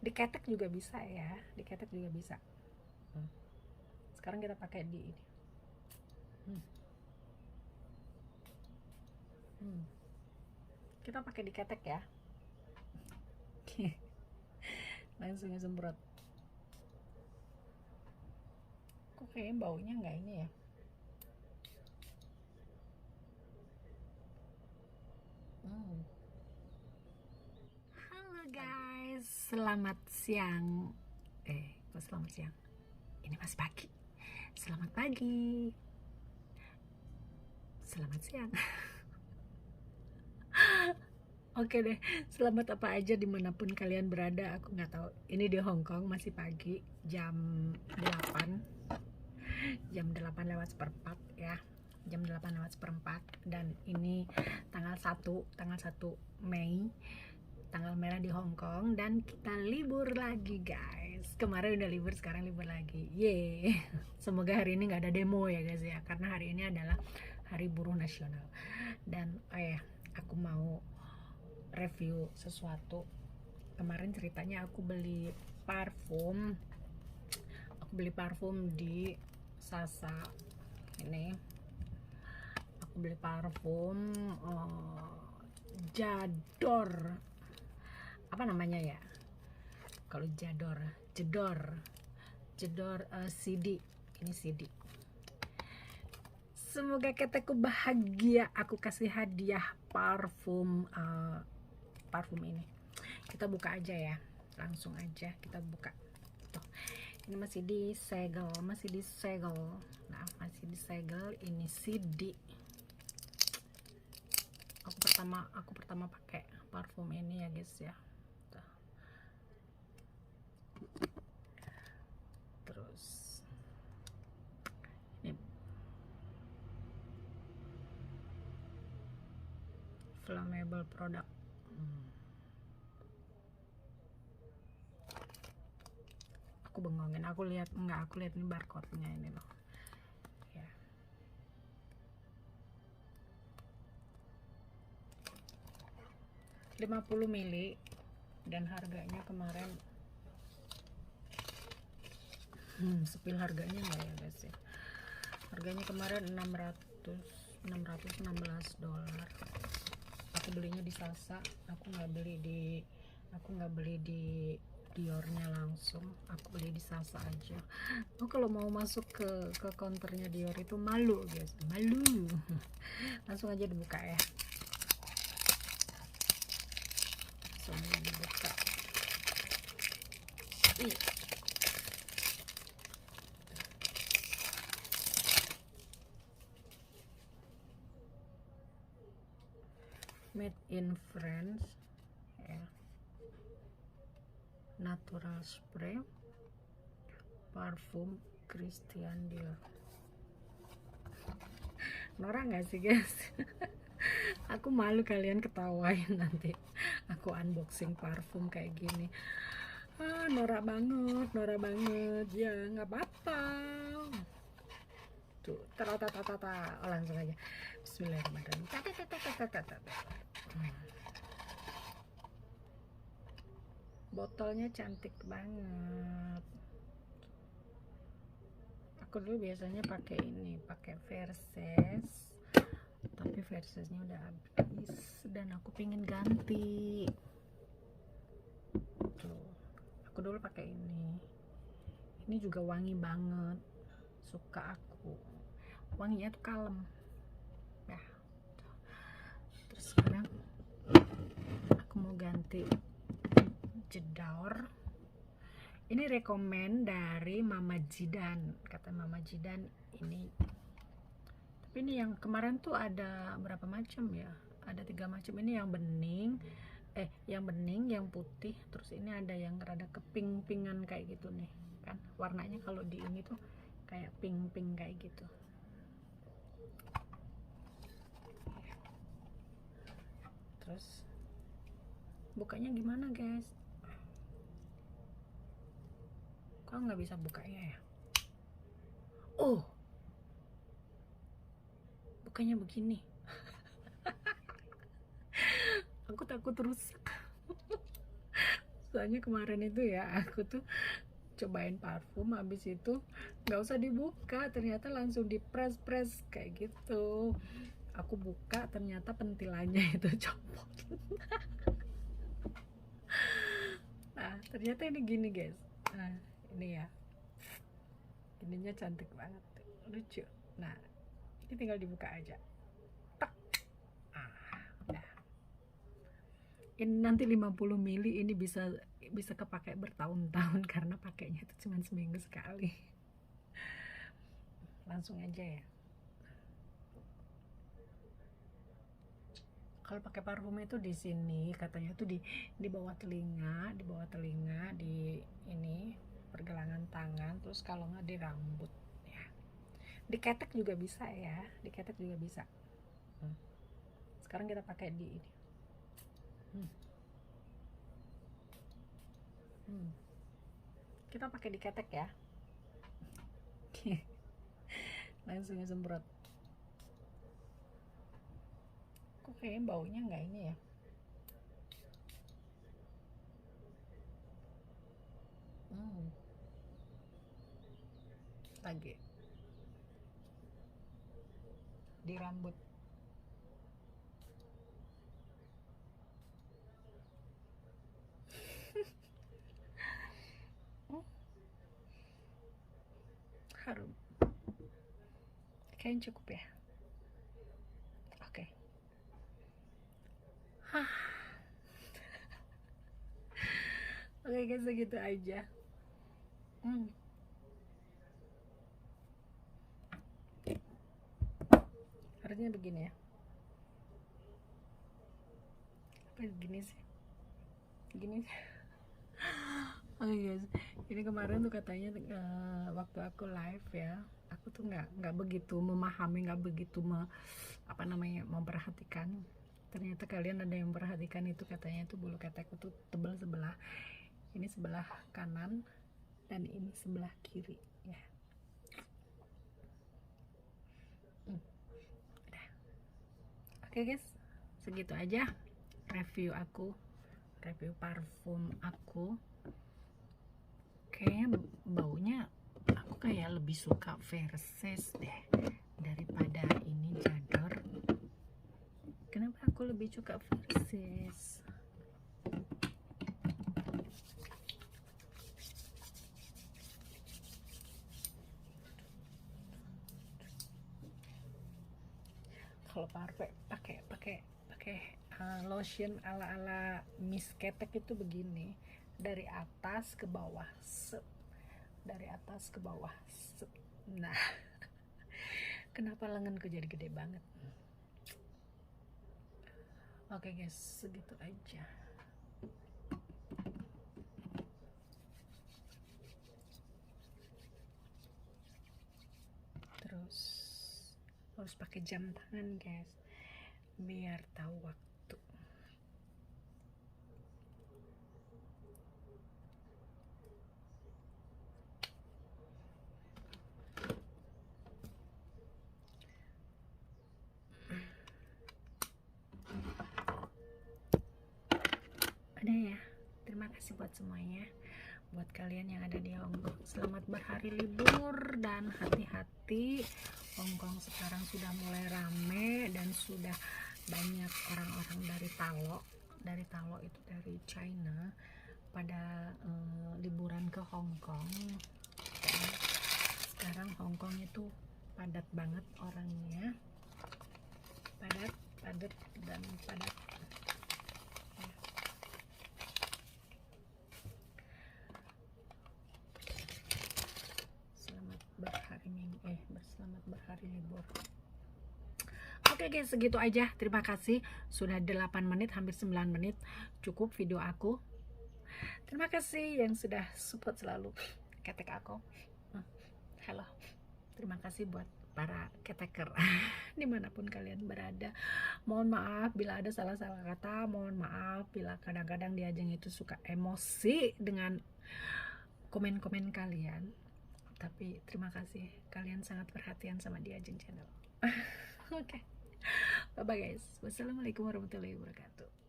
Diketek juga bisa ya, diketek juga bisa. Sekarang kita pakai di ini. Kita pakai diketek ya. Langsung semprot. Kok kayaknya baunya nggak ini ya. Halo guys, selamat siang. Kok selamat siang? Ini masih pagi. Selamat pagi. Selamat siang. Oke deh, selamat apa aja dimanapun kalian berada. Aku nggak tahu. Ini di Hong Kong masih pagi, jam 8 lewat seperempat ya. Jam 8 lewat seperempat. Dan ini tanggal 1 Mei, tanggal merah di Hong Kong. Dan kita libur lagi guys. Kemarin udah libur, sekarang libur lagi. Yeay. Semoga hari ini nggak ada demo ya guys ya, karena hari ini adalah Hari Buruh Nasional. Dan aku mau review sesuatu. Kemarin ceritanya aku beli parfum di Sasa. Ini aku beli parfum Jador, apa namanya ya, kalau jedor CD. Ini CD. Semoga ketekku bahagia, aku kasih hadiah parfum ini. Kita buka aja ya, langsung aja kita buka. Tuh, ini masih disegel. Nah, masih disegel. Ini CD. Aku pertama pakai parfum ini ya guys ya. Tuh. Terus ini flammable product. Aku bengongin, aku lihat ini barcode-nya ini loh ya. 50 mili dan harganya kemarin spill harganya nggak ya guys ya. Harganya kemarin 616 dolar. Aku belinya di Sasa. Aku nggak beli di Diornya langsung, aku beli di Sasa aja. Kalau mau masuk ke counternya Dior itu malu guys, malu. Langsung aja dibuka ya. Langsung aja dibuka. Made in France ya. Natural spray parfum Christian Dior. Norak nggak sih guys? Aku malu kalian ketawain nanti aku unboxing parfum kayak gini. Norak banget ya, nggak apa-apa. Tuh, langsung aja. Bismillahirrahmanirrahim. Botolnya cantik banget. Aku dulu biasanya pakai Versace, tapi Versace-nya udah habis dan aku pingin ganti. Tuh, aku dulu pakai ini juga wangi banget, suka aku. Wanginya tuh kalem ya. Terus sekarang aku mau ganti Jedor. Ini rekomen dari Mama Jidan. Kata Mama Jidan ini. Tapi ini yang kemarin tuh ada berapa macam ya? Ada 3 macam. Ini yang bening, yang putih. Terus ini ada yang rada keping-pingan kayak gitu nih. Kan warnanya kalau di ini tuh kayak pink-pink kayak gitu. Terus bukanya gimana guys? Kok nggak bisa bukanya ya? Oh, bukanya begini. Aku takut rusak. Soalnya kemarin itu ya aku tuh cobain parfum, habis itu nggak usah dibuka, ternyata langsung di press kayak gitu. Aku buka, ternyata pentilannya itu copot. Nah ternyata ini gini guys, nah ini ya, ininya cantik banget, lucu. Nah ini tinggal dibuka aja, tak. Udah. Ini nanti 50 mili, ini bisa bisa kepakai bertahun-tahun karena pakainya itu cuma seminggu sekali. Langsung aja ya. Kalau pakai parfum itu di sini katanya tuh di bawah telinga, di ini pergelangan tangan, terus kalau nggak di rambut ya. Di ketek juga bisa ya, di ketek juga bisa. Sekarang kita pakai di ini. Kita pakai di ketek ya. Langsung semprot. Kok kayaknya baunya nggak ini ya. Lagi di rambut. Harum. Kayaknya cukup ya. Oke. Oke guys, segitu aja. Harusnya begini ya. Apa begini sih? Begini. Oke guys, ini kemarin tuh katanya waktu aku live ya, aku tuh nggak begitu memahami, nggak begitu memperhatikan. Ternyata kalian ada yang memperhatikan itu, katanya itu bulu ketekku tuh tebal sebelah. Ini sebelah kanan dan ini sebelah kiri ya. Udah. Oke guys, segitu aja review parfum aku. Kayaknya baunya aku kayak lebih suka Versace deh daripada ini Jador. Kenapa aku lebih suka Versace? Kalau parfum pakai lotion ala Miss Ketek itu begini, dari atas ke bawah, dari atas ke bawah. Nah, kenapa lenganku jadi gede banget? Oke guys, segitu aja. Terus harus pakai jam tangan guys, biar tahu waktu. Ada ya. Terima kasih buat semuanya. Buat kalian yang ada di Hongkong, selamat berhari libur dan hati-hati. Hongkong sekarang sudah mulai rame dan sudah banyak orang-orang dari Talo itu dari China pada liburan ke Hongkong. Sekarang Hongkong itu padat banget orangnya, padat dan padat. Selamat berhari libur. Oke guys, segitu aja. Terima kasih. Sudah 8 menit, hampir 9 menit. Cukup video aku. Terima kasih yang sudah support selalu ketek aku. Halo. Terima kasih buat para keteker dimanapun kalian berada. Mohon maaf bila ada salah-salah kata. Mohon maaf bila kadang-kadang Diajeng itu suka emosi dengan komen-komen kalian. Tapi terima kasih, kalian sangat perhatian sama Diajeng channel. Oke. Bye bye guys. Wassalamualaikum warahmatullahi wabarakatuh.